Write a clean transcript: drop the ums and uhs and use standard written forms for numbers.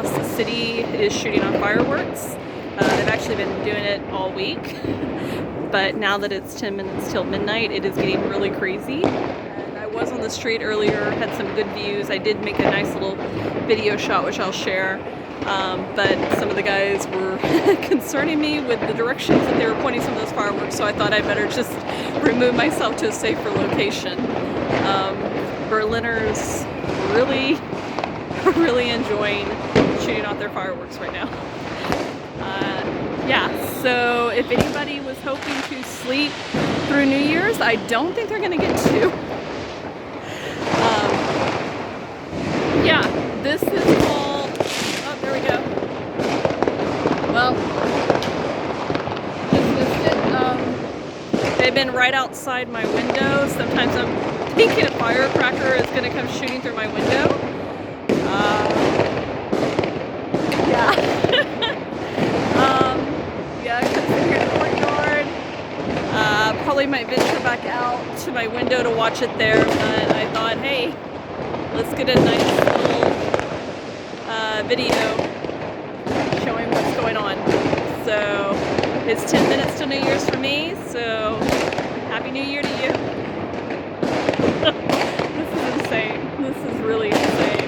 across the city is shooting on fireworks. They've actually been doing it all week, but now that it's 10 minutes till midnight, it is getting really crazy. And I was on the street earlier, had some good views. I did make a nice little video shot, which I'll share. But some of the guys were concerning me with the directions that they were pointing some of those fireworks, so I thought I better just remove myself to a safer location. Berliners really enjoying shooting off their fireworks right now. Yeah, so if anybody was hoping to sleep through New Year's, I don't think they're gonna get to. Yeah, this is all, oh, there we go. Well, this is it. They've been right outside my window. Sometimes I'm thinking a firecracker is gonna come shooting through my window. Yeah. Yeah, I come sit here in the courtyard. Probably might venture back out to my window to watch it there, but I thought, hey, let's get a nice little video showing what's going on. So it's 10 minutes to New Year's for me, so Happy New Year to you. This is insane. This is really insane.